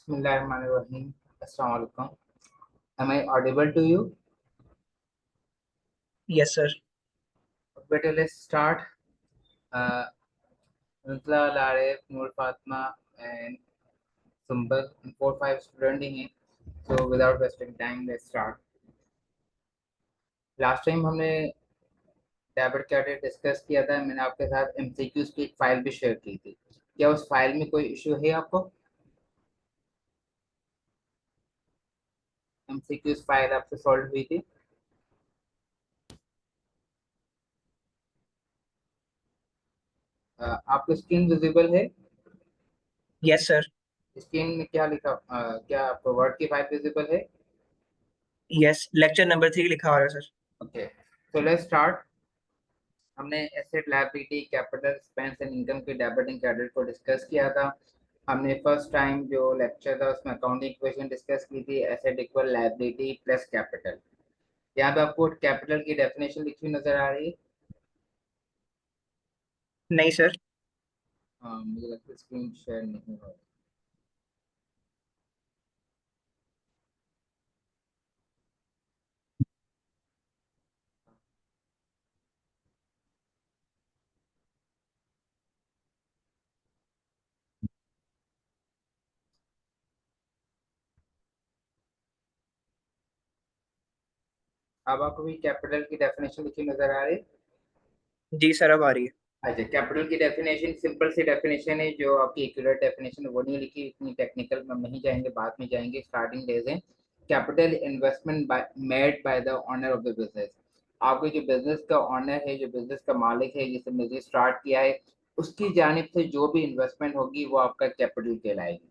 Bismillahirrahmanirrahim. Assalamu alaikum. Am I audible to you? Yes, sir. Better let's start. Uh, Nutla, Larif, Nur Fatma, and Sumbal, and 4-5 students हैं. So without wasting time, let's start. Last time हमने debit credit discuss किया था. मैंने आपके साथ MCQs की एक file भी शेयर की थी. क्या उस फाइल में कोई इशू है आपको? एमसीक्यूज फाइल आपसे सॉल्व हुई थी? आपको स्क्रीन विजिबल है? Yes, sir. स्क्रीन में क्या लिखा? क्या आपको वर्ड की फाइल विजिबल है? Yes. Lecture number 3 लिखा हुआ है sir. Okay, so let's start. हमने asset liability capital expense and income के डेबिट एंड क्रेडिट को डिस्कस किया था. हमने फर्स्ट टाइम जो लेक्चर था उसमें अकाउंटिंग इक्वेशन डिस्कस की थी. Asset equal liability plus capital. यहाँ पे आपको कैपिटल की डेफिनेशन लिखी हुई नजर आ रही है? नहीं सर. मुझे लगता है स्क्रीन शेयर नहीं हो रही. अब आपको भी कैपिटल की डेफिनेशन लिखी नजर आ रही है? जी सर, अब आ रही है. अच्छा, कैपिटल की डेफिनेशन सिंपल सी डेफिनेशन है. जो आपकी एक्यूरेट डेफिनेशन है वो नहीं लिखी. इतनी टेक्निकल में नहीं जाएंगे, बाद में जाएंगे. स्टार्टिंग डेज है. Capital investment made by the owner of the business. आपके जो बिजनेस का ओनर है, जो बिजनेस का मालिक है, जिसने बिजनेस स्टार्ट किया है, उसकी जानिब से जो भी इन्वेस्टमेंट होगी वो आपका कैपिटल कहलाएगी.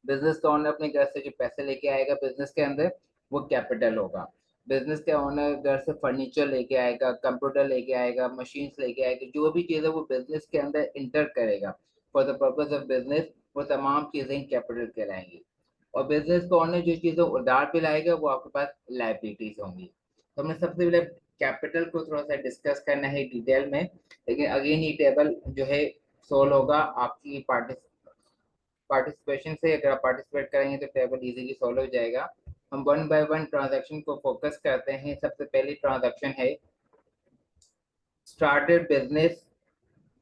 बिजनेस का ओनर अपने घर से जो पैसे लेके आएगा बिजनेस के अंदर, वो कैपिटल होगा. बिजनेस का ओनर घर से फर्नीचर लेके आएगा, कंप्यूटर लेके आएगा, मशीन्स लेके आएगा, जो भी चीज़ें वो बिजनेस के अंदर इंटर करेगा for the purpose of business, वो तमाम चीज़ें कैपिटल कहलाएंगी. और बिजनेस का ओनर जो चीज़ें उधार पे लाएगा वो आपके पास लायबिलिटीज होंगी. तो हमने सबसे पहले कैपिटल को थोड़ा सा डिस्कस करना है डिटेल में. लेकिन अगेन ये टेबल जो है सोल्व होगा आपकी पार्टिसिपेशन से. अगर आप पार्टिसिपेट करेंगे तो टेबल इजीली सॉल्व हो जाएगा. हम वन बाय वन ट्रांजैक्शन को फोकस करते हैं. सबसे पहली ट्रांजैक्शन है started business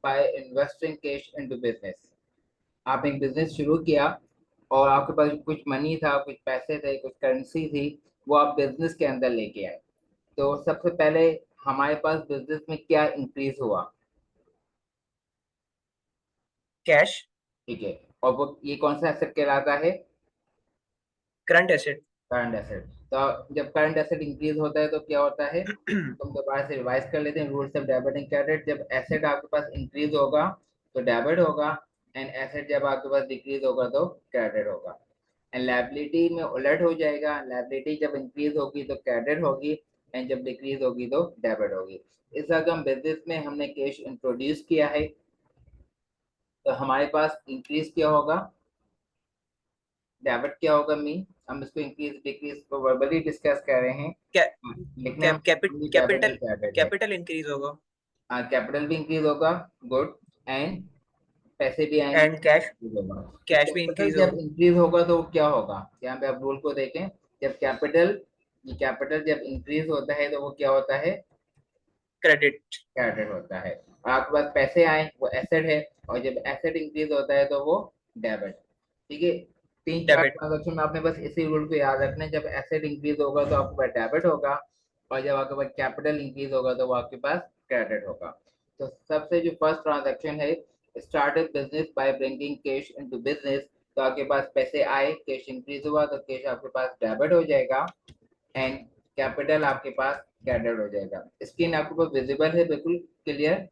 by investing cash into business. आपने एक बिजनेस शुरू किया और आपके पास कुछ मनी था, कुछ पैसे थे, कुछ करेंसी थी, वो आप बिजनेस के अंदर लेके आए. तो सबसे पहले हमारे पास बिजनेस में क्या इंक्रीज हुआ? कैश. ठीक है. और वो ये कौन सा एसेट कहलाता है? Current asset. Current asset. तो जब करंट एसेट इंक्रीज होता है तो क्या होता है? तुम दोबारा से रिवाइज कर लेते हैं rules of debit and credit. जब एसेट आपके पास इंक्रीज होगा तो डेबिट होगा, एंड एसेट जब आपके पास डिक्रीज होगा तो क्रेडिट होगा. एंड लायबिलिटी में उलट हो जाएगा. लायबिलिटी जब इंक्रीज होगी तो क्रेडिट होगी, एंड जब डिक्रीज होगी तो डेबिट होगी. इस वक्त हम बिजनेस में हमने कैश इंट्रोड्यूस किया है, तो हमारे पास इंक्रीज क्या होगा, डेबिट क्या होगा. मीन हम इसको इंक्रीज डिक्रीज को वर्बली डिस्कस कर रहे हैं. कै, लिखने में डेबिट कैपिटल एंड क्रेडिट है. कैपिटल इंक्रीज होगा. कैपिटल भी इंक्रीज होगा. गुड. एंड पैसे भी आएंगे. And cash. होगा. तो कैश भी कैपिटल इंक्रीज जब होगा. इंक्रीज होगा तो क्या होगा? यहाँ पे आप रूल को देखें. जब कैपिटल जब इंक्रीज होता है तो वो क्या होता है? क्रेडिट. क्रेडिट होता है. और आपके पास पैसे आए वो एसेट है, और जब एसेट इंक्रीज होता है तो वो डेबिट. ठीक है. तीन चार डेबिट. ट्रांजेक्शन में आपने बस इसी रूल को याद रखना है. जब एसेट इंक्रीज होगा तो आपके पास डेबिट होगा, और जब आपके पास कैपिटल इंक्रीज होगा तो वो आपके पास क्रेडिट होगा. तो सबसे जो फर्स्ट ट्रांजेक्शन है, started business by bringing cash into business. तो आपके पास पैसे आए, कैश इंक्रीज हुआ, तो कैश आपके पास डेबिट हो जाएगा, एंड कैपिटल आपके पास क्रेडिट हो जाएगा. स्क्रीन आपके पास विजिबल है? बिल्कुल क्लियर?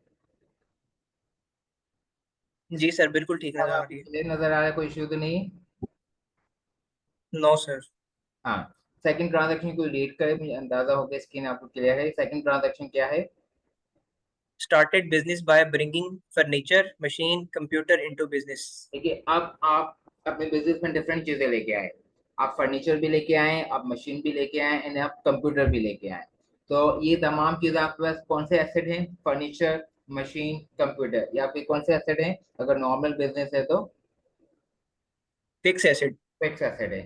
जी सर, बिल्कुल ठीक अब नजर आ आपको रही है. क्लियर नजर आ रहा है? कोई इश्यू तो नहीं? No sir. हाँ. सेकंड ट्रांजैक्शन को रीड करें, मुझे अंदाजा हो गया स्क्रीन आपको क्लियर है. सेकंड ट्रांजैक्शन क्या है? Started business by bringing furniture machine computer into business. देखिए, अब आप अपने बिजनेस में डिफरेंट चीजें लेके आए. आप फर्नीचर भी लेके आए, आप मशीन भी लेके आए, एंड आप कंप्यूटर भी लेके आए. तो ये तमाम चीजें आपके पास कौन से एसेट हैं? Furniture, machine, computer. ये आपके कौन से एसेट हैं अगर नॉर्मल बिजनेस है तो? Fix asset. फिक्स एसेट है।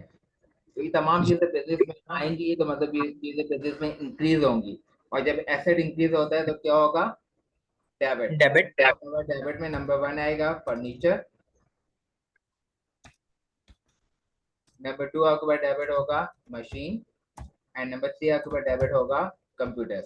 तो ये तमाम चीजें बिजनेस में आएंगी तो मतलब ये चीजें बिजनेस में इंक्रीज होंगी। और जब एसेट इंक्रीज होता है तो क्या होगा? डेबिट। डेबिट। डेबिट में नंबर वन आएगा फर्नीचर, नंबर टू आपके पास डेबिट होगा मशीन, एंड नंबर थ्री आपके पास डेबिट होगा कंप्यूटर।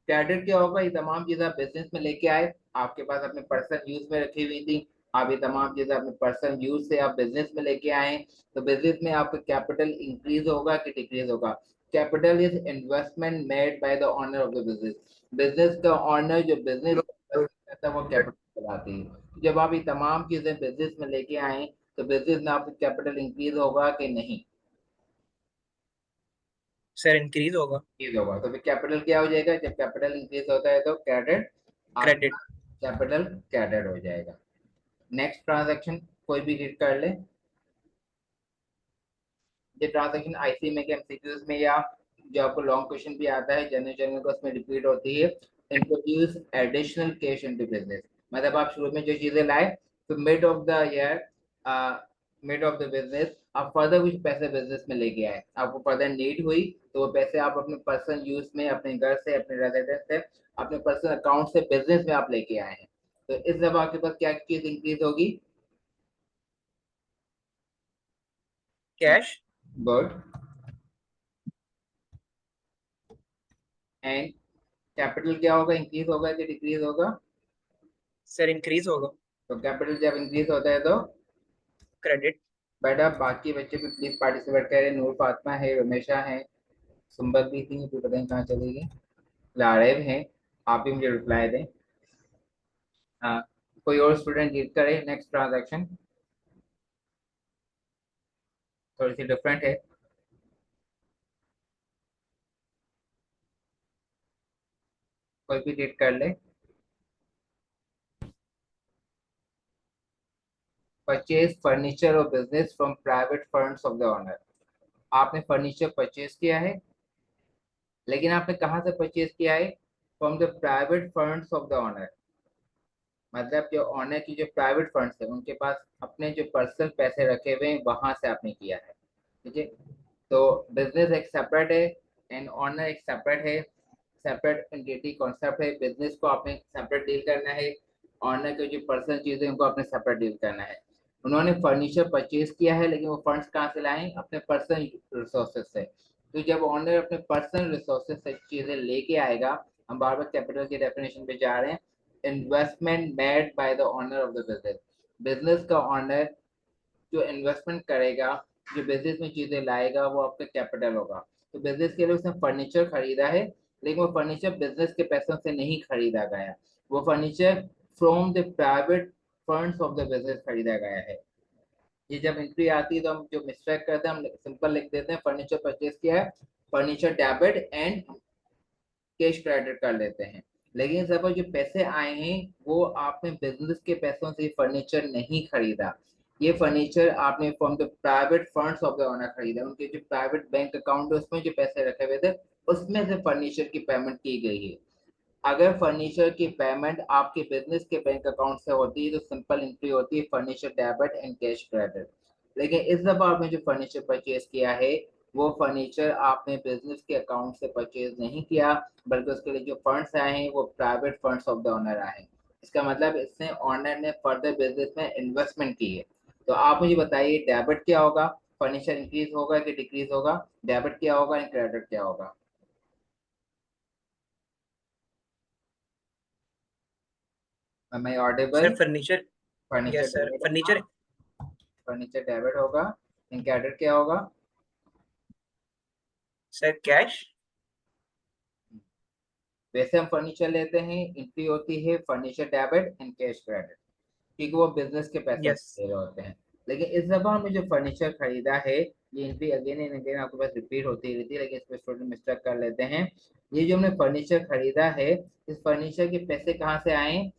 क्रेडिट क्या होगा? ये तमाम चीजें आप बिजनेस में लेके आए, आपके पास अपने पर्सनल यूज में रखी हुई थी, आप ये तमाम चीजें अपने पर्सनल यूज से आप बिजनेस में लेके आए, तो बिजनेस में आपका कैपिटल इंक्रीज होगा कि डिक्रीज होगा? Capital is investment made by the owner of the business. Business का ओनर जो बिजनेस करता है वो कैपिटल चलाती है। जब आप ये तमाम चीजें बिजनेस में लेके आए तो बिजनेस में आपका कैपिटल इंक्रीज होगा कि नहीं? सर इंक्रीज होगा। इंक्रीज होगा। तो फिर कैपिटल क्या हो जाएगा? जब कैपिटल इंक्रीज होता है तो क्रेडिट, क्रेडिट। आपका कैपिटल क्रेडिट हो जाएगा। नेक्स्ट ट्रांजैक्शन कोई भी रीड कर ले। ये ट्रांजैक्शन आईसी में के एमसीक्यूज में या जो आपको लॉन्ग क्वेश्चन भी आता है जनरल जनरल को उसमें रिपीट होती है। Introduce additional cash into business. मतलब आप शुरू में जो चीजें लाए तो mid of the year, mid of the business आप फर्दर कुछ पैसे बिजनेस में लेके आए, आपको फर्दर नीड हुई तो वो पैसे आप अपने पर्सनल यूज में अपने घर से अपने रेजिडेंस से अपने पर्सनल अकाउंट से बिजनेस में आप लेके आए हैं। तो इस जब आपके पास क्या चीज इंक्रीज होगी? कैश। गुड। एंड कैपिटल क्या होगा? इंक्रीज होगा कि डिक्रीज होगा? सर इंक्रीज होगा। तो कैपिटल जब इंक्रीज होता है तो क्रेडिट। बेटा बाकी बच्चे भी प्लीज पार्टिसिपेट करें। नूर फातिमा है, रमेशा है, सुंबत भी थी, फिर पता नहीं कहाँ चली गई, लारेब है। आप ही मुझे रिप्लाई दें। हाँ, कोई और स्टूडेंट रीड करे नेक्स्ट ट्रांजैक्शन, थोड़ी सी डिफरेंट है। कोई भी रीड कर ले। परचेज फर्नीचर और business from private funds of the owner. आपने फर्नीचर परचेज किया है, लेकिन आपने कहाँ से परचेज किया है? From the private funds of the owner. मतलब जो ओनर की जो प्राइवेट फंड्स है उनके पास अपने जो पर्सनल पैसे रखे हुए हैं वहां से आपने किया है। ठीक है। तो बिजनेस एक सेपरेट है एंड ओनर एक सेपरेट है। सेपरेट एंटिटी कॉन्सेप्ट है। बिजनेस को आपने सेपरेट डील करना है, ओनर की जो पर्सनल चीजें उनको आपने सेपरेट डील करना है। उन्होंने फर्नीचर परचेज किया है लेकिन वो फंड्स कहाँ से लाए? अपने पर्सनल रिसोर्सेज से। तो जब ओनर अपने पर्सनल रिसोर्सेज से चीजें लेके आएगा, हम बार बार कैपिटल की डेफिनेशन पे जा रहे हैं, investment made by the owner of the business. Business का ओनर जो इन्वेस्टमेंट करेगा, जो बिजनेस में चीजें लाएगा वो आपका कैपिटल होगा। तो बिजनेस के लिए उसने फर्नीचर खरीदा है, लेकिन वो फर्नीचर बिजनेस के पैसों से नहीं खरीदा गया, वो furniture from the private funds of the business खरीदा गया है। ये जब एंट्री आती है तो हम जो मिसटेक करते हैं हम सिंपल लिख देते हैं फर्नीचर परचेज किया है, furniture debit and cash credit कर लेते हैं। लेकिन सब जो पैसे आए हैं वो आपने बिजनेस के पैसों से फर्नीचर नहीं खरीदा, ये फर्नीचर आपने from the private funds of the owner खरीदा। उनके जो प्राइवेट बैंक अकाउंट है उसमें जो पैसे रखे हुए थे उसमें से फर्नीचर की पेमेंट की गई है। अगर फर्नीचर की पेमेंट आपके बिजनेस के बैंक अकाउंट से होती है तो सिंपल एंट्री होती है furniture debit and cash credit. लेकिन इस दफा आपने जो फर्नीचर परचेज किया है वो फर्नीचर आपने बिजनेस के अकाउंट से परचेज नहीं किया, बल्कि उसके लिए जो फंड्स आए हैं वो private funds of the owner आए हैं। इसका मतलब इसने ओनर ने फर्दर बिजनेस में इन्वेस्टमेंट की है। तो आप मुझे बताइए डेबिट क्या होगा? फर्नीचर इंक्रीज होगा कि डिक्रीज होगा? डेबिट क्या होगा एंड क्रेडिट क्या होगा? Am I sir audible? Furniture. Furniture yes sir debit होगा। फर्नीचर। फर्नीचर डेबिट होगा। एंड क्रेडिट क्या होगा? Sir cash. वैसे हम फर्नीचर लेते हैं, एंट्री होती है furniture debit and cash credit, क्योंकि वो बिजनेस के पैसों यस। से ले रहे होते हैं। लेकिन इस दफा में जो फर्नीचर खरीदा है ये एंट्री अगेन एंड अगेन आपके पास रिपीट होती रहती है, लेकिन इस पर स्टूडेंट मिस्टेक कर लेते हैं। ये जो हमने फर्नीचर खरीदा है इस फर्नीचर के पैसे कहाँ से आए?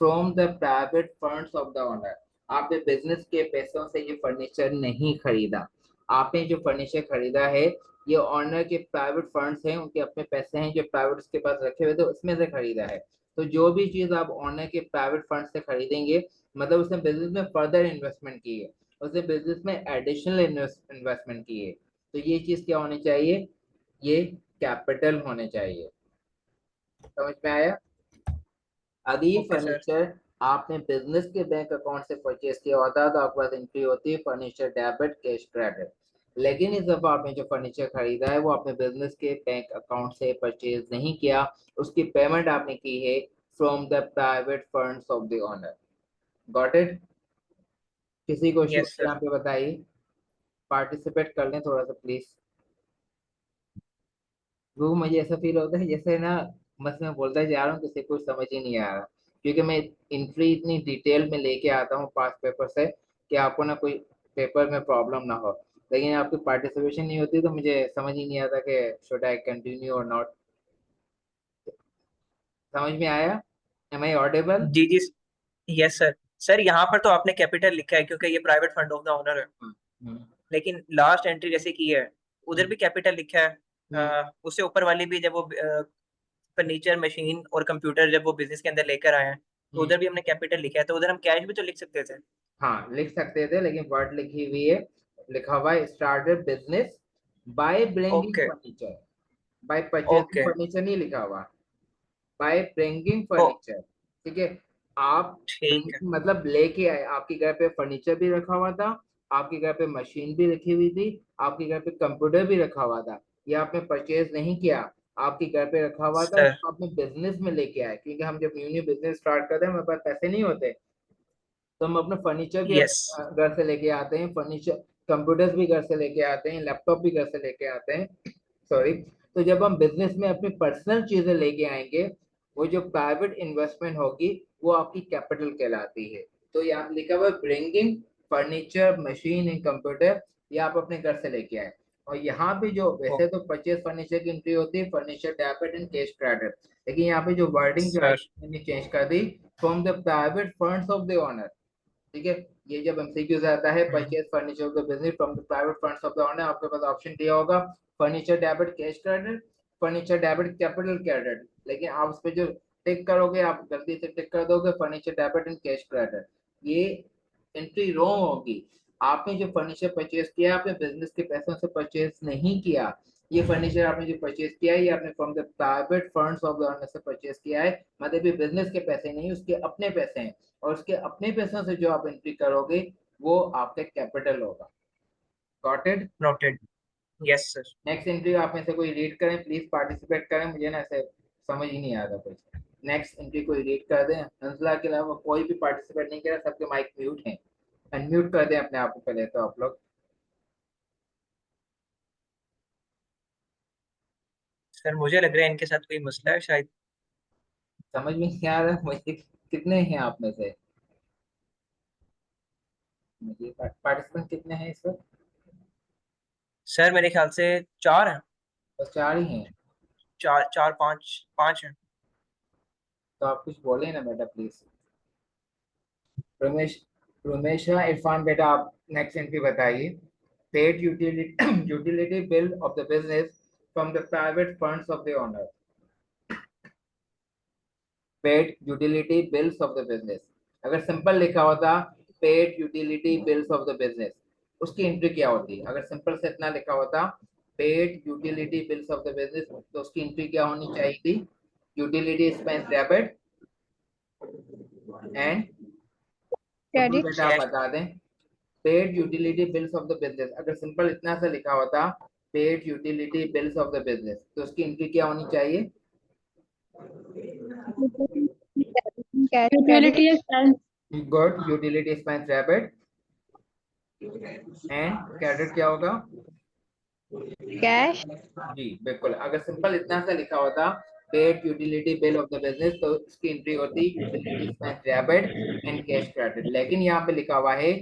From the private funds of the owner. आपने बिजनेस के पैसों से ये फर्नीचर नहीं खरीदा। आपने जो फर्नीचर खरीदा है ये ऑनर के प्राइवेट फंड्स हैं, उनके अपने पैसे हैं जो प्राइवेट उसके पास रखे हुए थे उसमें से खरीदा है। तो जो भी चीज आप ऑनर के प्राइवेट फंड से खरीदेंगे मतलब उसने बिजनेस में फर्दर इन्वेस्टमेंट की है। उसने बिजनेस में एडिशनल इन्वेस्टमेंट की है, तो ये चीज क्या होनी चाहिए, ये कैपिटल होने चाहिए। समझ में आया? अगर ये ओके सर। फर्नीचर आपने बिजनेस के बैंक अकाउंट से परचेज किया होता है तो आपके पास एंट्री होती है फर्नीचर डेबिट कैश क्रेडिट। लेकिन इस दफा आपने जो फर्नीचर खरीदा है वो आपने बिजनेस के बैंक अकाउंट से परचेज नहीं किया, उसकी पेमेंट आपने की है from the private funds of the owner. Got it? किसी को यस इश्यू सर। यहाँ पे बताइए, पार्टिसिपेट कर लें थोड़ा सा प्लीज। वो मुझे ऐसा फील होता है जैसे ना बस मैं बोलता जा रहा हूँ, किसी को समझ ही नहीं आ रहा, क्योंकि मैं एंट्री इतनी डिटेल में लेके आता हूँ पास पेपर से कि आपको ना कोई पेपर में प्रॉब्लम ना हो, लेकिन आपकी पार्टिसिपेशन नहीं होती तो मुझे समझ ही नहीं आता कि शुड आई कंटिन्यू और नॉट। समझ में आया? Am I audible? जी जी। Yes sir. सर यहाँ पर तो आपने कैपिटल लिखा है क्योंकि ये private fund of the owner है, लेकिन लास्ट एंट्री जैसे की है उधर भी कैपिटल लिखा है। उससे ऊपर वाली भी, जब वो फर्नीचर मशीन और कंप्यूटर जब वो बिजनेस के अंदर लेकर आए हैं तो उधर भी हमने कैपिटल लिखा है, तो उधर हम कैश भी तो लिख सकते थे। हाँ लिख सकते थे, लेकिन वर्ड लिखी हुई है, लिखा हुआ है started business by bringing okay. Furniture, bye purchasing okay. Furniture नहीं लिखा हुआ, बाय ब्रिंगिंग ओ फर्नीचर। ठीक है, आप ठीक है। मतलब लेके आए, आपके घर पे फर्नीचर भी रखा हुआ था, आपके घर पे मशीन भी रखी हुई थी, आपके घर पे कंप्यूटर भी रखा हुआ था, ये आपने परचेज नहीं किया, आपके घर पे रखा हुआ था, सर। इसको आपने बिजनेस में लेके आए, क्योंकि हम जब न्यू न्यू बिजनेस स्टार्ट करते हैं हमारे पास पैसे नहीं होते, तो हम अपना फर्नीचर भी यस घर से लेके आते हैं, फर्नीचर कंप्यूटर्स भी घर से लेके आते हैं, लैपटॉप भी घर से लेके आते हैं, सॉरी। तो जब हम बिजनेस में अपनी पर्सनल चीजें लेके आएंगे, वो जो प्राइवेट इन्वेस्टमेंट होगी वो आपकी कैपिटल कहलाती है। तो यहाँ लिखा हुआ bringing furniture machine and computer, ये आप अपने घर से लेके आए। और यहाँ पे जो वैसे तो परचेज फर्नीचर की एंट्री होती है furniture debit and cash credit, लेकिन यहाँ पे जो वर्डिंग जो आई सर। मैंने चेंज कर दी, from the private funds of the owner. ठीक है, ये जब एमसीक्यूज आता है purchase furniture of the business from the private funds of the owner, आपके पास ऑप्शन दिया होगा furniture debit cash credit, furniture debit capital credit, लेकिन आप उस पर जो टिक करोगे आप गलती से टिक कर दोगे furniture debit and cash credit, ये एंट्री रॉन्ग होगी। आपने जो फर्नीचर परचेज किया आपने बिजनेस के पैसों से परचेज नहीं किया, ये फर्नीचर आपने जो परचेज किया है ये आपने from the private funds of the owner से परचेज किया है, मतलब ये बिजनेस के पैसे नहीं उसके अपने पैसे हैं, और उसके अपने पैसों से जो आप एंट्री करोगे वो आपका कैपिटल होगा। Got it? Noted. Yes sir. Next entry आप में से कोई रीड करें प्लीज, पार्टिसिपेट करें, मुझे ना ऐसे समझ ही नहीं आ रहा कुछ। नेक्स्ट एंट्री कोई रीड कर दें, हंसला के अलावा कोई भी पार्टिसिपेट नहीं करा, सबके माइक म्यूट हैं, अनम्यूट कर दें अपने आप को पहले तो आप लोग। सर मुझे लग रहा है इनके साथ कोई मसला है शायद। समझ में नहीं आ रहा मुझे, कितने हैं आप में से, मुझे पार्टिसिपेंट कितने हैं इस वक्त? सर मेरे ख्याल से चार हैं। बस चार ही हैं? चार चार पाँच पाँच हैं। तो आप कुछ बोले ना बेटा प्लीज। रमेश, रमेशा इरफान बेटा आप नेक्स्ट एंट्री बताइए। Paid utility utility bill of the business from the private funds of the owner, paid utility bills of the business. अगर सिंपल लिखा होता paid utility bills of the business, उसकी एंट्री क्या होती? अगर सिंपल से इतना लिखा होता paid utility bills of the business, तो उसकी एंट्री क्या होनी चाहिए थी? Utility expense debit and, Abdul credit. बेटा आप बता दें। Paid utility bills of the business, अगर सिंपल इतना सा लिखा होता paid utility bills of the business, तो उसकी एंट्री क्या होनी चाहिए? Cash credit. Utility expense. Good, utility expense debit and credit क्या होगा? कैश। जी बिल्कुल, अगर सिंपल इतना सा लिखा होता paid utility bill of the business, तो इसकी एंट्री होती utility expense debit and cash credit, लेकिन यहाँ पे लिखा हुआ है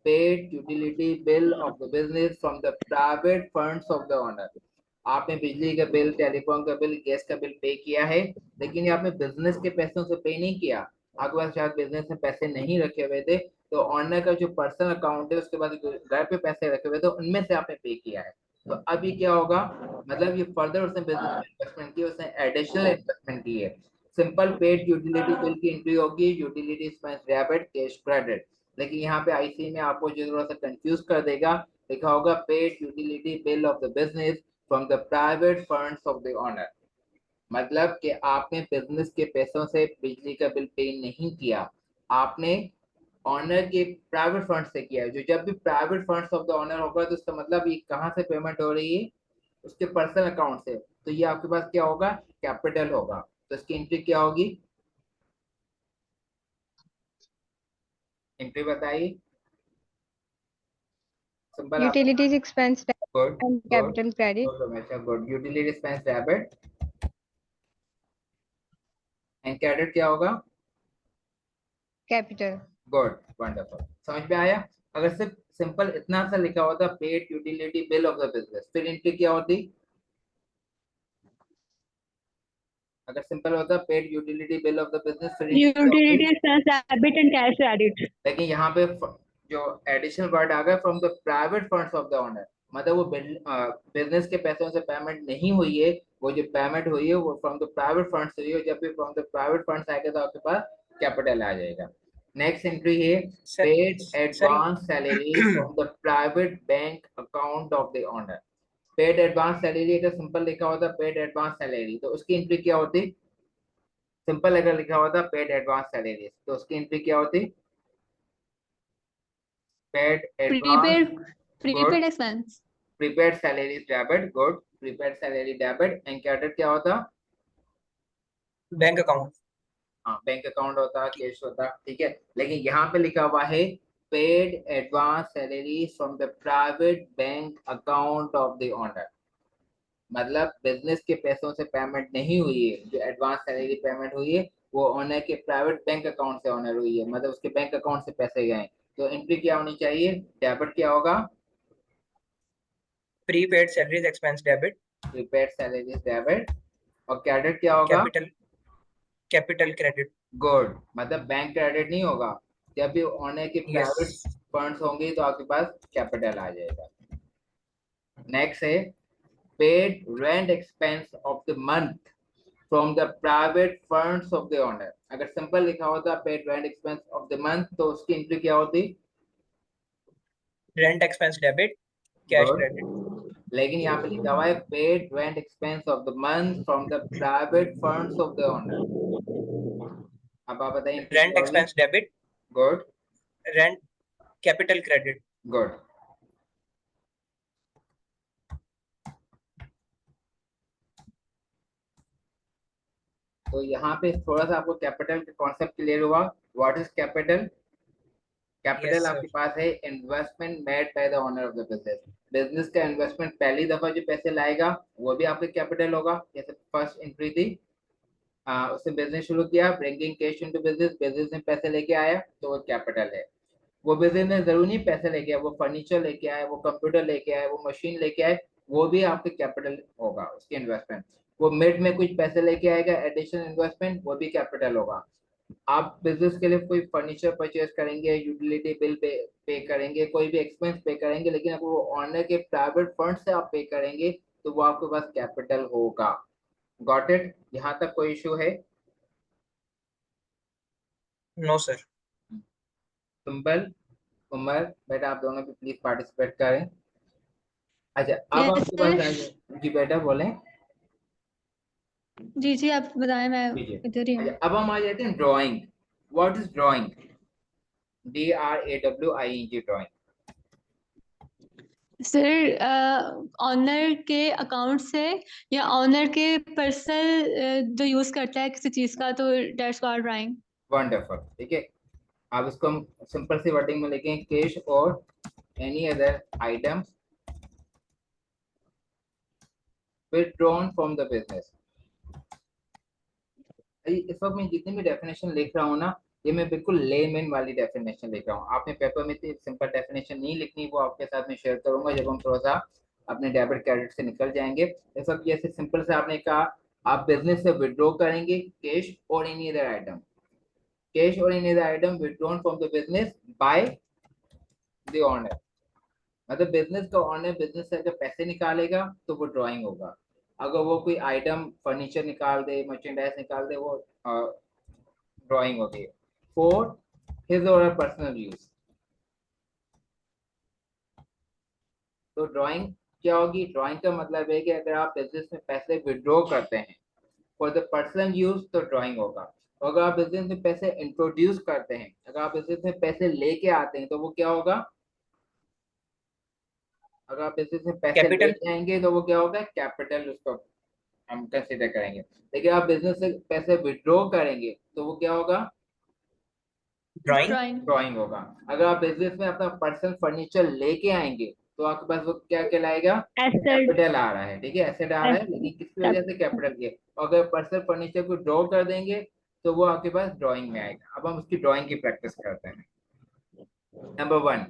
paid utility bill of the business from the private funds of the owner. आपने बिजली का बिल, टेलीफोन का बिल, गैस का बिल पे किया है, लेकिन ये आपने बिजनेस के पैसों से पे नहीं किया, आपके पास शायद बिजनेस में पैसे नहीं रखे हुए थे, तो ऑनर का जो पर्सनल अकाउंट है उसके बाद घर पे पैसे रखे हुए थे उनमें से आपने पे किया है। तो अभी क्या होगा, मतलब ये फर्दर उसने बिजनेस में इन्वेस्टमेंट की, उसने एडिशनल इन्वेस्टमेंट की है। सिंपल पेड यूटिलिटी बिल की एंट्री होगी utility expense debit cash credit, लेकिन यहाँ पे आईसी में आपको जो थोड़ा सा कंफ्यूज कर देगा, लिखा होगा paid utility bill of the business from the private funds of the owner. मतलब कि आपने बिजनेस के पैसों से बिजली का बिल पे नहीं किया, आपने ऑनर के प्राइवेट फंड से किया है। जो जब भी private funds of the owner होगा तो उसका मतलब ये कहाँ से पेमेंट हो रही है, उसके पर्सनल अकाउंट से, तो ये आपके पास क्या होगा, कैपिटल होगा। तो इसकी एंट्री क्या होगी, एंट्री बताइए, सिंपल आप। Utilities expense good and good capital credit. हमेशा good, utility expense debit and credit क्या होगा, Capital. गुड वंडरफुल, समझ में आया। अगर सिर्फ सिंपल इतना सा लिखा होता paid utility bill of the business, फिर एंट्री क्या होती, अगर सिंपल होता paid utility bill of the business फिर एंट्री क्या होती। Utility expense debit and cash credit. लेकिन यहाँ पे जो एडिशनल वर्ड आ गया from the private funds of the owner, मतलब वो बिजनेस के पैसों से पेमेंट नहीं हुई है, वो जो पेमेंट हुई है वो फ्रॉम द प्राइवेट फंड्स हुई है। जब भी फ्रॉम द प्राइवेट फंड्स आएगा तो आपके पास कैपिटल आ जाएगा। नेक्स्ट एंट्री है sir paid sir advance salary from the private bank account of the owner. Paid advance salary अगर सिंपल लिखा होता पेड एडवांस सैलरी तो उसकी एंट्री क्या होती, सिंपल अगर लिखा होता पेड एडवांस सैलरी तो उसकी एंट्री क्या होती, paid advance, Prepaid good, prepaid expense. Prepaid salary debit, good, prepaid salary debit and credit क्या होता, बैंक अकाउंट। हाँ बैंक अकाउंट होता, कैश होता, ठीक है। लेकिन यहाँ पे लिखा हुआ है paid advance salary from the private bank account of the owner, मतलब बिजनेस के पैसों से पेमेंट नहीं हुई है, जो एडवांस सैलरी पेमेंट हुई है वो ओनर के प्राइवेट बैंक अकाउंट से ओनर हुई है, मतलब उसके बैंक अकाउंट से पैसे गए। तो एंट्री क्या होनी चाहिए, डेबिट क्या होगा, prepaid salaries expense debit. Prepaid salary debit, और क्रेडिट क्या होगा, कैपिटल कैपिटल क्रेडिट। गुड, मतलब बैंक क्रेडिट नहीं होगा, जब भी ओनर के यस। प्राइवेट फंड्स होंगे तो आपके पास कैपिटल आ जाएगा। नेक्स्ट है paid rent expense of the month from the private funds of the owner. अगर सिंपल लिखा होता paid rent expense of the month तो उसकी एंट्री क्या होती, rent expense debit, cash good, credit. लेकिन यहाँ पे लिखा हुआ है paid rent expense of the month from the private funds of the owner. अब आप बताइए एंट्री रेंट क्या होगी, expense debit, good rent capital credit. Good. तो यहाँ पे थोड़ा सा आपको कैपिटल का कॉन्सेप्ट क्लियर हुआ, what is capital, capital yes आपके सर। पास है investment made by the owner of the business. Business का इन्वेस्टमेंट पहली दफा जो पैसे लाएगा वो भी आपके कैपिटल होगा। जैसे फर्स्ट एंट्री थी, उसने बिजनेस शुरू किया, bringing cash into business, business में पैसे लेके आया तो वो कैपिटल है। वो बिजनेस में जरूर नहीं पैसे लेके आए, वो फर्नीचर लेके आए, वो कंप्यूटर लेके आए, वो मशीन लेके आए, वो भी आपके कैपिटल होगा उसकी इन्वेस्टमेंट। वो मिड में कुछ पैसे लेके आएगा एडिशनल इन्वेस्टमेंट, वो भी कैपिटल होगा। आप बिजनेस के लिए कोई फर्नीचर परचेज करेंगे, यूटिलिटी बिल पे करेंगे, कोई भी एक्सपेंस पे करेंगे, लेकिन अगर वो ऑनर के प्राइवेट फंड से आप पे करेंगे तो वो आपके पास कैपिटल होगा। गॉट इट, यहाँ तक कोई इशू है, नो सर। सिंपल। उमर बेटा आप दोनों भी प्लीज पार्टिसिपेट करें। अच्छा अब Yes आपके पास sir. आ जाए जी, बेटा बोलें। जी जी आप बताएं, मैं जी इधर ही अच्छा, हूँ. अब हम आ जाते हैं drawing. What is drawing, DRAWING, drawing. Sir owner के अकाउंट से या ऑनर के पर्सनल जो यूज करता है किसी चीज का, तो दैट्स कॉल्ड ड्राइंग. वंडरफुल, ठीक है। अब इसको हम सिंपल सी वर्डिंग में लिखें, कैश और any other items withdrawn from the business। इस वक्त मैं जितनी भी डेफिनेशन लिख रहा हूँ ना, ये मैं बिल्कुल लेमैन वाली डेफिनेशन लिख रहा हूँ। आपने पेपर में सिंपल डेफिनेशन नहीं लिखनी, वो आपके साथ में शेयर करूंगा जब हम थोड़ा सा अपने डेबिट क्रेडिट से निकल जाएंगे। इस वक्त जैसे सिंपल से आपने कहा आप बिजनेस से विड्रॉ करेंगे कैश और एनी अदर आइटम, कैश और any other item withdrawn from the business by the owner, मतलब बिजनेस का ओनर बिजनेस से अगर पैसे निकालेगा तो वो ड्राइंग होगा। अगर वो कोई आइटम फर्नीचर निकाल दे, मर्चेंडाइज निकाल दे, वो ड्राइंग होगी। फॉर हिज और पर्सनल यूज, तो ड्राइंग क्या होगी? ड्राइंग का मतलब है कि अगर आप बिजनेस में पैसे विड्रॉ करते हैं फॉर द पर्सनल यूज तो ड्राइंग होगा, और अगर आप बिजनेस में पैसे इंट्रोड्यूस करते हैं, अगर आप बिजनेस में पैसे लेके आते हैं तो वो क्या होगा? अगर आप बिजनेस में पैसे कैपिटल। लेके आएंगे तो वो क्या होगा? कैपिटल, उसको हम कंसिडर करेंगे। लेकिन आप बिजनेस से पैसे विड्रॉ करेंगे तो वो क्या होगा? ड्राइंग। ड्राइंग। ड्राइंग होगा। अगर आप बिजनेस में अपना पर्सनल फर्नीचर लेके आएंगे तो आपके पास वो क्या कहलाएगा? एसेट। कैपिटल आ रहा है, ठीक है, एसेट आ रहा है, लेकिन किसकी वजह से? कैपिटल के। और अगर पर्सनल फर्नीचर को ड्रॉ कर देंगे तो वो आपके पास ड्राइंग में आएगा। अब हम उसकी ड्राइंग की प्रैक्टिस करते हैं। Number 1,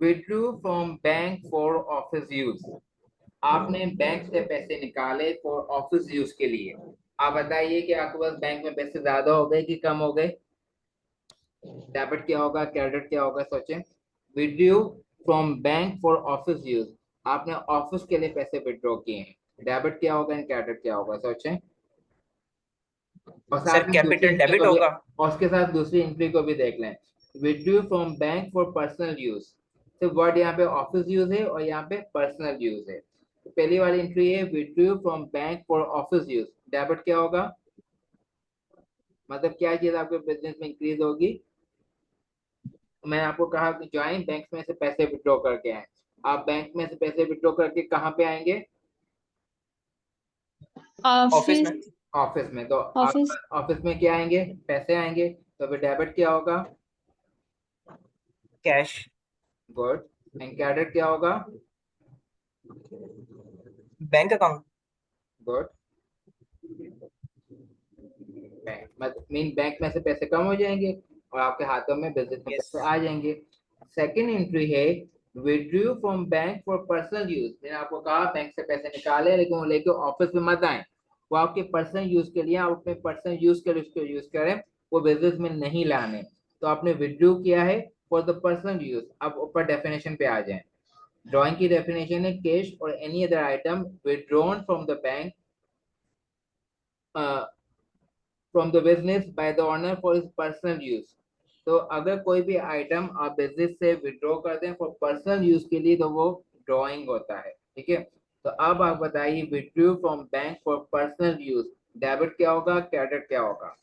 withdrew from bank for office use. आपने बैंक से पैसे निकाले फॉर ऑफिस यूज के लिए। आप बताइए कि आपके पास बैंक में पैसे ज्यादा हो गए कि कम हो गए? डेबिट क्या होगा, क्रेडिट क्या होगा? सोचें। Withdrew from bank for office use, आपने ऑफिस के लिए पैसे विड्रॉ किए हैं, डेबिट क्या होगा एंड क्रेडिट क्या होगा? सोचें। और सर साथ में दूसरी कैपिटल एंट्री डेबिट को भी, होगा। और उसके साथ दूसरी एंट्री को भी देख लें। Withdrew from bank for personal use, तो वर्ड यहाँ पे ऑफिस यूज है और यहाँ पे पर्सनल यूज है। तो पहली वाली एंट्री है withdrew from bank for office use, debit क्या होगा? मतलब क्या चीज आपके बिजनेस में इंक्रीज होगी? मैंने आपको कहा कि ज्वाइन बैंक में से पैसे विड्रॉ करके आए। आप बैंक में से पैसे विड्रॉ करके कहाँ पे आएंगे? ऑफिस में। ऑफिस। ऑफिस में। तो आप ऑफिस। ऑफिस में क्या आएंगे? पैसे आएंगे। तो फिर डेबिट क्या होगा? कैश। गुड। एंड क्रेडिट क्या होगा? Bank account. गुड। बैंक मतलब मीन बैंक में से पैसे कम हो जाएंगे और आपके हाथों में बिजनेस में यस। पैसे आ जाएंगे। सेकंड एंट्री है withdrew from bank for personal use. मैंने आपको कहा बैंक से पैसे निकाले लेकिन वो लेके ऑफिस में मत आए, वो आपके पर्सनल यूज के लिए, आप अपने पर्सनल यूज के लिए उसको यूज करें, वो बिजनेस में नहीं लाने। तो आपने विड्रू किया है फॉर द पर्सनल यूज। अब ऊपर डेफिनेशन पे आ जाए। ड्राइंग की डेफिनेशन है कैश और any other item withdrawn from the bank from the business by the owner for his personal use. तो अगर कोई भी आइटम आप बिजनेस से विड्रॉ करते हैं फॉर पर्सनल यूज के लिए तो वो ड्राइंग होता है, ठीक है। तो अब आप बताइए withdrew from bank for personal use, debit क्या होगा, क्रेडिट क्या होगा?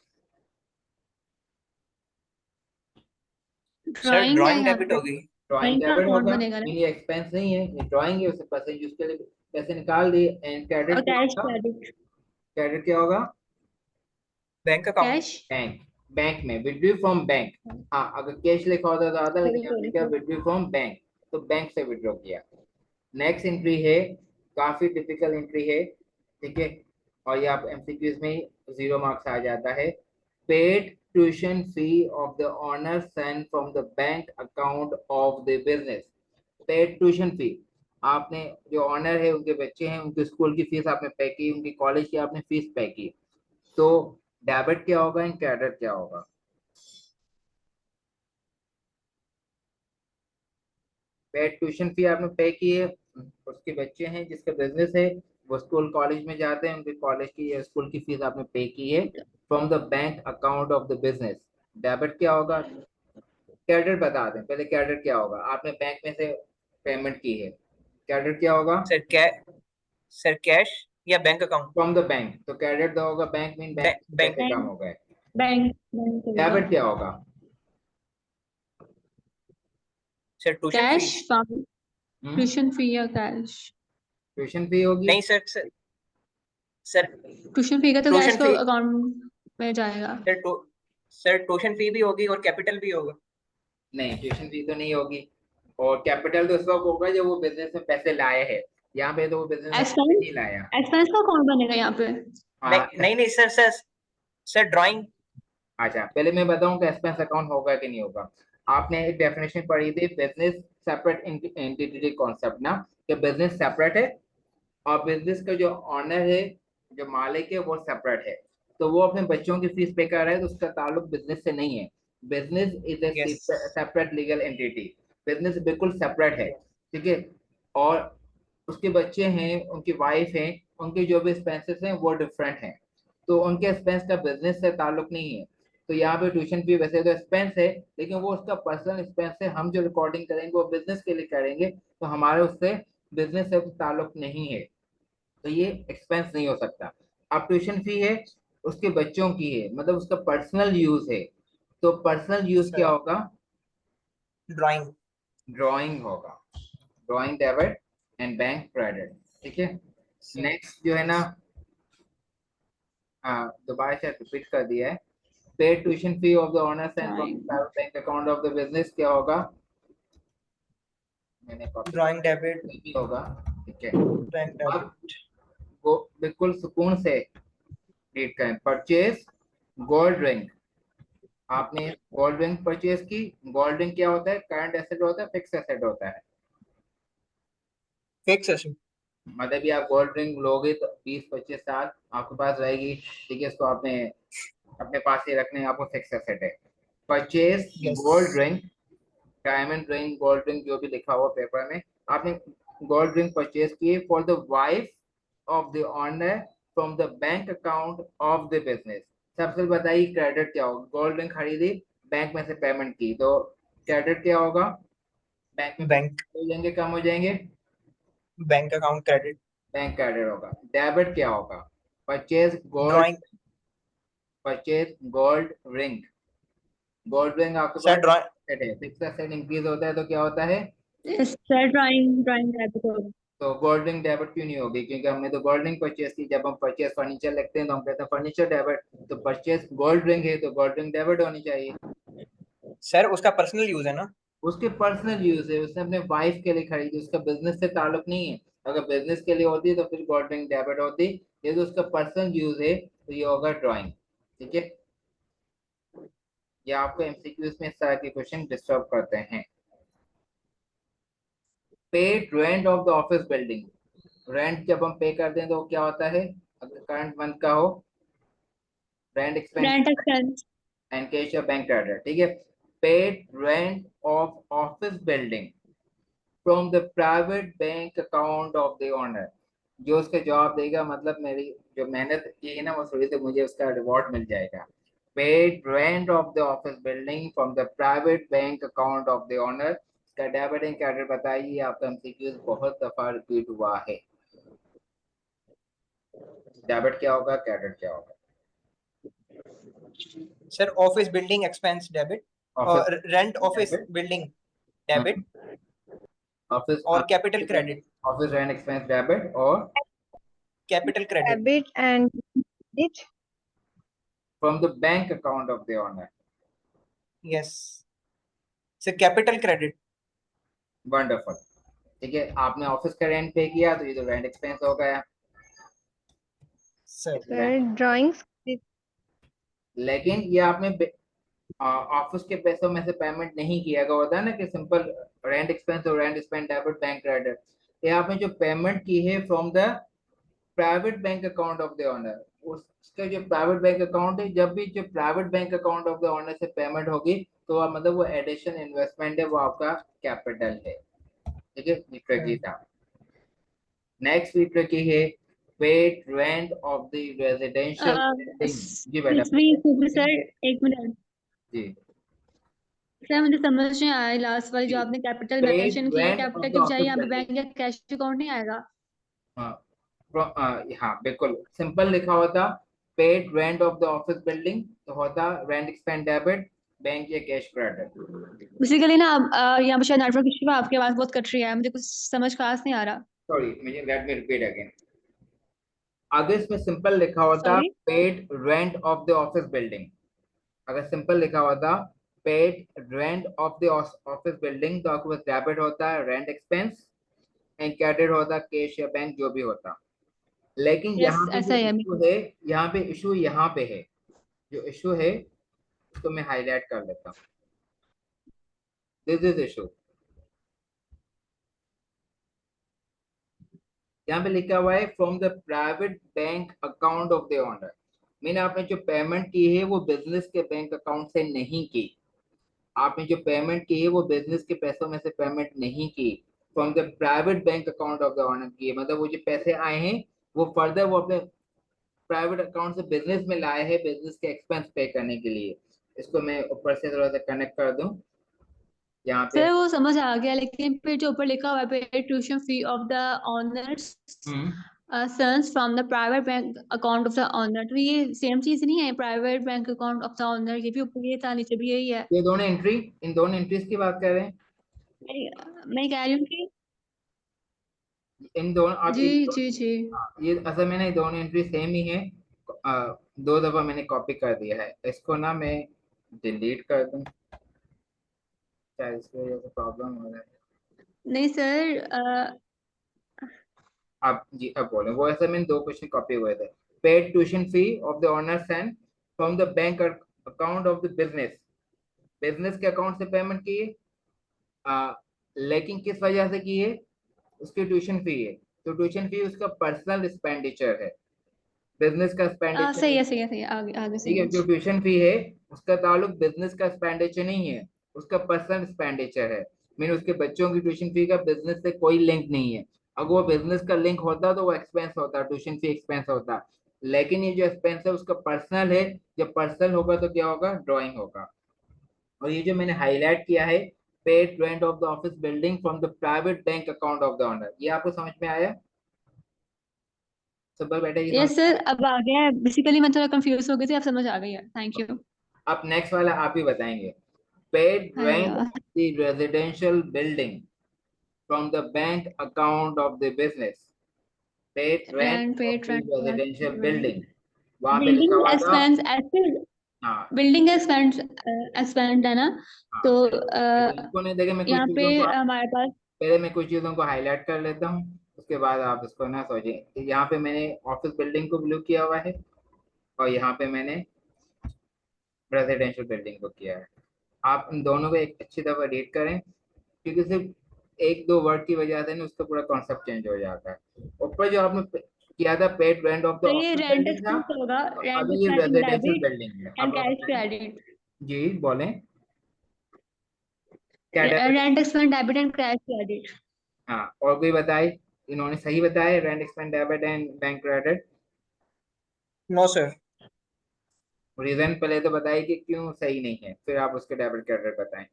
सर ड्राइंग है ड्राइंग यहाँ डेबिट पे। होगी। ड्राइंग ड्राइंग का डेबिट अकाउंट होगा, बनेगा ना। ये एक्सपेंस नहीं है, ये ड्राइंग है, उसे पर्सनल यूज के लिए पैसे निकाल दिए। एंड और क्रेडिट क्या कैश होगा? क्रेडिट। क्रेडिट क्या होगा? Bank account. Cash. Bank. Bank में विड्रू फ्रॉम बैंक। हाँ, अगर कैश लिखा होता तो आता, सॉरी लेकिन आपने सॉरी क्या सॉरी। विड्रू फ्रॉम बैंक, तो बैंक से विड्रॉ किया। नेक्स्ट एंट्री है, काफी टिपिकल एंट्री है, ठीक है, और ये आप एमसीक्यूज में 0 मार्क्स आ जाता है। Paid tuition fee of the owner send from the bank account of the business. Paid tuition fee, आपने जो ऑनर है उनके बच्चे हैं, उनके स्कूल की फीस आपने पे की, उनकी कॉलेज की आपने फीस पे की। तो डेबिट क्या होगा एंड क्रेडिट क्या होगा? पेड ट्यूशन फी आपने पे की है, उसके बच्चे हैं जिसका बिजनेस है, वो स्कूल कॉलेज में जाते हैं, उनके कॉलेज की या स्कूल की फीस आपने पे की है from the bank account of the business. Debit क्या होगा? क्रेडिट बता दें पहले, क्रेडिट क्या होगा? आपने बैंक में से पेमेंट की है, क्रेडिट क्या होगा? सर सर कैश या bank account. From the bank, तो क्रेडिट तो होगा बैंक, मीन बैंक से बैंक। पैसे कम बैंक। हो गए। बैंक बैंक होगा। डेबिट क्या होगा? Sir tuition cash. Fees. Tuition fee या कैश। ट्यूशन फी होगी। नहीं sir sir sir tuition fee का तो कैश ट्यूशन को फी। अकाउंट में जाएगा। सर सर ट्यूशन फी भी होगी और कैपिटल भी होगा। नहीं, ट्यूशन फी तो नहीं होगी, और कैपिटल तो उस वक्त होगा जब वो बिजनेस में पैसे लाए हैं, यहाँ पे तो वो बिजनेस में पैसे एक्सपेंस। नहीं लाया। एक्सपेंस का अकाउंट बनेगा यहाँ पे। हाँ। नहीं नहीं नहीं सर सर सर ड्राइंग। अच्छा, पहले मैं बताऊं कि एक्सपेंस अकाउंट होगा कि नहीं होगा। आपने एक डेफिनेशन पढ़ी थी बिजनेस सेपरेट एंटिटी कॉन्सेप्ट ना, कि बिजनेस सेपरेट है और बिजनेस का जो ऑनर है, जो मालिक है, वो सेपरेट है। तो वो अपने बच्चों की फीस पे कर रहा है तो उसका ताल्लुक बिजनेस से नहीं है। Business is a yes. Separate legal entity, business बिल्कुल सेपरेट है, ठीक है। और उसके बच्चे हैं, उनकी वाइफ है, उनके जो भी एक्सपेंसेस हैं वो डिफरेंट हैं, तो उनके एक्सपेंस का बिजनेस से ताल्लुक नहीं है। तो यहाँ पे ट्यूशन फी वैसे तो एक्सपेंस है, लेकिन वो उसका पर्सनल एक्सपेंस है, हम जो रिकॉर्डिंग करेंगे वो बिजनेस के लिए करेंगे, तो हमारे उससे बिजनेस से ताल्लुक नहीं है, तो ये एक्सपेंस नहीं हो सकता। अब ट्यूशन फी है उसके बच्चों की है, मतलब उसका पर्सनल यूज है, तो पर्सनल यूज क्या सर होगा? ड्राइंग। ड्राइंग होगा, drawing debit and bank credit. ठीक है, सर नेक्स्ट जो है ना, दोबारा से रिपीट कर दिया है, paid tuition fee of the honours and from drawing private bank account of the business क्या होगा? मैंने कॉपी कर ड्राइंग डेबिट। भी होगा। ठीक है, बैंक अब डेबिट। वो बिल्कुल सुकून से रीड करें। परचेज गोल्ड रिंग, आपने गोल्ड रिंग परचेज की। गोल्ड रिंग क्या होता है? करंट एसेट होता है, फिक्स एसेट होता है। Fix asset. मतलब भी आप गोल्ड रिंग लोगे तो 20-25 साल आपके पास रहेगी, ठीक है, इसको आपने अपने पास ही रखने, आपको फिक्स एसेट है। Purchase yes gold ring, diamond ring, gold ring, जो भी लिखा हुआ पेपर में, आपने गोल्ड रिंग परचेज किए for the wife of the owner from the bank account of the business. सबसे बताइए क्रेडिट क्या होगा? गोल्ड रिंग खरीदी, बैंक में से पेमेंट की, तो क्रेडिट क्या होगा? बैंक में पैसे बैंक। हो जाएंगे, कम हो जाएंगे, bank account credit. Bank credit होगा। डेबिट क्या होगा? Purchase gold, drawing. Purchase gold ring. Gold ring आपके सर पास ड्राइंग। asset है, फिक्स एसेट इंक्रीज होता है तो क्या होता है? सर ड्राइंग ड्राइंग डेबिट होगा। तो गोल्ड रिंग डेबिट क्यों नहीं होगी? क्योंकि हमने तो गोल्ड रिंग परचेज की। जब हम परचेज फर्नीचर लिखते हैं तो हम कहते हैं फर्नीचर डेबिट, तो परचेज गोल्ड रिंग है तो गोल्ड रिंग डेबिट होनी चाहिए। सर उसका पर्सनल यूज है ना। उसके पर्सनल यूज है, उसने अपने वाइफ के लिए खरीदी, उसका बिजनेस से ताल्लुक नहीं है। अगर बिजनेस के लिए होती तो फिर गोल्ड रिंग डेबिट होती, ये तो उसका पर्सनल यूज है, तो ये होगा ड्राइंग। ठीक है, ये आपको एमसीक्यूज में इस तरह के क्वेश्चन डिस्टर्ब करते हैं। Paid rent of the office building, rent जब हम पे करते हैं तो क्या होता है? अगर करंट मंथ का हो, rent expense rent expense. And cash या बैंक क्रेडिट। ठीक है, paid rent of office building from the private bank account of the owner. जो उसका जवाब देगा, मतलब मेरी जो मेहनत की है ना, वो थोड़ी सी मुझे उसका रिवॉर्ड मिल जाएगा। Paid rent of the office building from the private bank account of the owner, इसका डेबिट एंड क्रेडिट बताइए। आपका एमसीक्यूज बहुत दफा रिपीट हुआ है। डेबिट क्या होगा, क्रेडिट क्या होगा? Sir office building expense debit, office और rent office debit, building debit, office और capital credit. Office rent expense debit और capital credit. Debit and credit. From the bank account of the owner. Yes sir capital credit. Wonderful. ठीक है, आपने office का rent पे किया तो ये तो रेंट एक्सपेंस हो गया। Sir Sir, drawings. लेकिन ये आपने ऑफिस के पैसों में से पेमेंट नहीं किया। अगर होता है ना कि सिंपल रेंट एक्सपेंस और rent expense debit bank credit, ये आपने जो पेमेंट की है from the private bank account of the owner, उसका जो प्राइवेट बैंक अकाउंट है, जब भी जो private bank account of the owner से पेमेंट होगी तो वह मतलब वो एडिशन इन्वेस्टमेंट है, वो आपका कैपिटल है। ठीक है, ये ट्रिकी था। नेक्स्ट भी ट्रिकी है, paid rent of the residential building. जी मैडम। सर एक मिनट। जी, सर मुझे समझ नहीं आया लास्ट वाली जो आपने कैपिटल पेड मेंशन की है, rent of capital the key बजाय ऑफिस यहाँ पे बिल्डिंग। बैंक या कैश अकाउंट नहीं आएगा? हाँ, हाँ बिल्कुल सिंपल लिखा होता, paid rent of the office building, तो होता रेंट एक्सपेंस डेबिट, बैंक या कैश क्रेडिट। बेसिकली ना यहाँ पे शायद नेटवर्क इशू है, आपकी आवाज बहुत कट रही है, मुझे कुछ समझ खास नहीं आ रहा। सॉरी, मुझे लेट मी रिपीट अगेन। अगर इसमें सिंपल लिखा होता sorry. Paid rent of the office building, अगर सिंपल लिखा होता paid rent of the office building, तो आपके पास डेबिट होता है रेंट एक्सपेंस एंड क्रेडिट होता कैश या बैंक जो भी होता। लेकिन यस यहाँ पे ऐसा जो ही है। इशू है, यहाँ पे इशू यहाँ पे है, जो इशू है उसको मैं हाईलाइट कर लेता हूँ। दिस इज इशू, यहाँ पे लिखा हुआ है from the private bank account of the owner. मैंने आपने जो पेमेंट की है वो बिजनेस के बैंक अकाउंट से नहीं की। आपने जो पेमेंट की है वो बिजनेस के पैसों में से पेमेंट नहीं की, from the private bank account of the owner की है। मतलब वो जो पैसे आए हैं वो फर्दर वो अपने प्राइवेट अकाउंट से बिजनेस में लाए हैं, बिजनेस के एक्सपेंस पे करने के लिए। इसको मैं ऊपर से थोड़ा सा कनेक्ट कर दूं यहाँ पे। सर वो समझ आ गया, लेकिन फिर जो ऊपर लिखा हुआ है pay tuition fee of the owner's sons from the private bank account of the owner, तो ये सेम चीज नहीं है? Private bank account of the owner, ये भी ऊपर ये था, नीचे भी यही है। ये दोनों एंट्री, इन दोनों एंट्रीज की बात कर रहे हैं। मैं कह रही हूँ कि इन दोनों आप जी जी जी ये असल में ना ये दोनों एंट्री सेम ही है। दो दफा मैंने कॉपी कर दिया है, इसको ना मैं डिलीट कर दूं, शायद इसकी वजह से प्रॉब्लम हो रहा है। नहीं सर, आप जी अब बोले, वो ऐसे में दो क्वेश्चन कॉपी हुए थे। Paid tuition fee of the honours and from the bank account of the business, business के अकाउंट से पेमेंट की है, लेकिन किस वजह से की है, उसकी ट्यूशन फी है। तो ट्यूशन फी उसका पर्सनल एक्सपेंडिचर है, बिजनेस का एक्सपेंडिचर सही नहीं। है सही है सही है, आगे आगे ठीक सही है, है। जो ट्यूशन फी है उसका ताल्लुक बिजनेस का एक्सपेंडिचर नहीं है, उसका पर्सनल एक्सपेंडिचर है। मीन उसके बच्चों की ट्यूशन फी का बिजनेस से कोई लिंक नहीं है। अगर वो बिजनेस का लिंक होता तो वो एक्सपेंस होता, ट्यूशन फी एक्सपेंस होता। लेकिन ये जो एक्सपेंस है उसका पर्सनल है, जब पर्सनल होगा तो क्या होगा, ड्राइंग होगा। और ये जो मैंने हाईलाइट किया है, paid rent of the office building from the private bank account of the owner, ये आपको समझ में आया? सब बेटा ये समझ यस सर, अब आ गया है। बेसिकली मैं थोड़ा कंफ्यूज हो गई थी, अब समझ आ गई है, थैंक यू। अब नेक्स्ट वाला आप ही बताएंगे। पेड अरे रेंट यार, of the residential building from the bank account of the business, paid rent rent of paid the rent, residential building, वहां पे लिखा बिल्डिंग हुआ था। एक्सपेंस ऐसे, हाँ बिल्डिंग एक्सपेंस एक्सपेंड है ना? हाँ, तो देखो इसको नहीं, देखे मैं कुछ यहाँ पे चीजों को, हमारे पास पहले मैं कुछ चीजों को हाईलाइट कर लेता हूँ, उसके बाद आप इसको ना सोचें। यहाँ पे मैंने ऑफिस बिल्डिंग को ब्लू किया हुआ है, और यहाँ पे मैंने रेजिडेंशियल बिल्डिंग को किया है। आप इन दोनों को एक अच्छी दफा रीड करें, क्योंकि सिर्फ एक दो वर्ड की वजह से ना उसका पूरा कॉन्सेप्ट चेंज हो जाता है। ऊपर जो आपने किया था पेड रेंट ऑफ द तो ये ऑफिस रेंट बिल्डिंग था, एक्सपेंस होगा, और रेंट अभी ये एक्सपेंस रेजिडेंशियल डेबिट बिल्डिंग है। एंड अब आप कैश बताएं। क्रेडिट, जी बोलें, क्या debit? Rent expense debit and cash credit. हाँ, और कोई बताए? इन्होंने सही बताया, rent expense debit and bank credit. No sir. Reason पहले तो बताइए कि क्यों सही नहीं है, फिर आप उसके डेबिट क्रेडिट बताएं।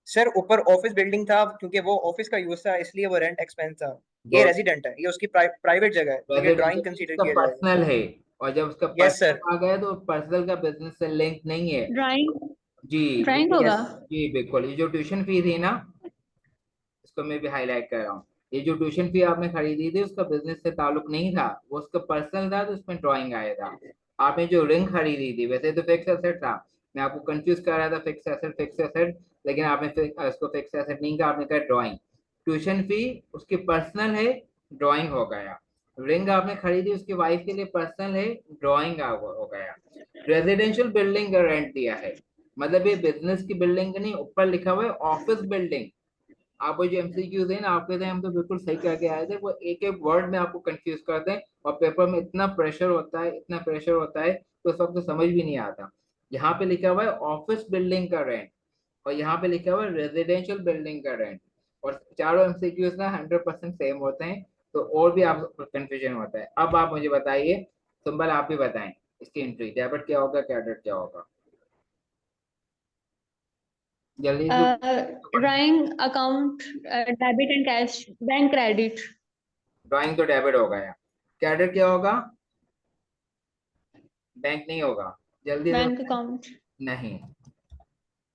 सर ऊपर ऑफिस बिल्डिंग था, क्योंकि वो ऑफिस का यूज था, इसलिए वो रेंट एक्सपेंस था। ये दो, रेजिडेंट है, ये उसकी प्राइवेट जगह है, तो ये ड्राइंग रेजिडेंशियल कंसीडर उसका किया जाएगा। पर्सनल है, और जब उसका यस सर। पर्सनल आ गया तो पर्सनल का बिजनेस से लिंक नहीं है। ड्राइंग, जी ड्राइंग यस, होगा। जी बिल्कुल। ये जो ट्यूशन फी थी ना, इसको मैं भी हाईलाइट कर रहा हूँ। ये जो ट्यूशन फी आपने खरीदी थी उसका बिजनेस से ताल्लुक नहीं था, वो उसका पर्सनल था, तो उसमें ड्राइंग आया था। आपने जो रिंग खरीदी थी वैसे तो फिक्स एसेट था, मैं आपको कंफ्यूज कर रहा था, फिक्स एसेट फिक्स एसेट, लेकिन आपने उसको फिक्स एसेट नहीं कहा, आपने कहा ड्राइंग। ट्यूशन फी उसकी पर्सनल है, ड्राइंग हो गया। रिंग आपने खरीदी उसकी वाइफ के लिए, पर्सनल है, ड्राइंग हो गया। रेजिडेंशियल बिल्डिंग का रेंट दिया है, मतलब ये बिजनेस की बिल्डिंग नहीं, ऊपर लिखा हुआ है ऑफिस बिल्डिंग। आप वो जो एमसीक्यूज है ना आपके थे, हम तो बिल्कुल सही करके आए थे, वो एक एक वर्ड में आपको कंफ्यूज करते हैं, और पेपर में इतना प्रेशर होता है, इतना प्रेशर होता है, तो उस वक्त तो समझ भी नहीं आता। यहाँ पे लिखा हुआ है ऑफिस बिल्डिंग का रेंट, और यहाँ पे लिखा हुआ है रेजिडेंशियल बिल्डिंग का रेंट, और चारों एमसीक्यूज ना 100% सेम होते हैं, तो और भी आप कंफ्यूजन होता है। अब आप मुझे बताइए, सिंबल आप ही बताएं, इसकी एंट्री डेबिट क्या होगा, क्रेडिट क्या होगा, जल्दी से। Drawing account debit and cash, bank credit. Drawing तो डेबिट हो गया, क्रेडिट क्या होगा, बैंक नहीं होगा, जल्दी से बैंक बताएं। अकाउंट, नहीं,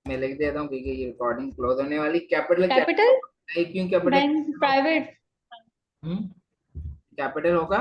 मैं लिख देता हूँ क्योंकि ये रिकॉर्डिंग क्लोज होने वाली। कैपिटल क्या कैपिटल, क्यों कैपिटल? बैंक प्राइवेट, कैपिटल होगा,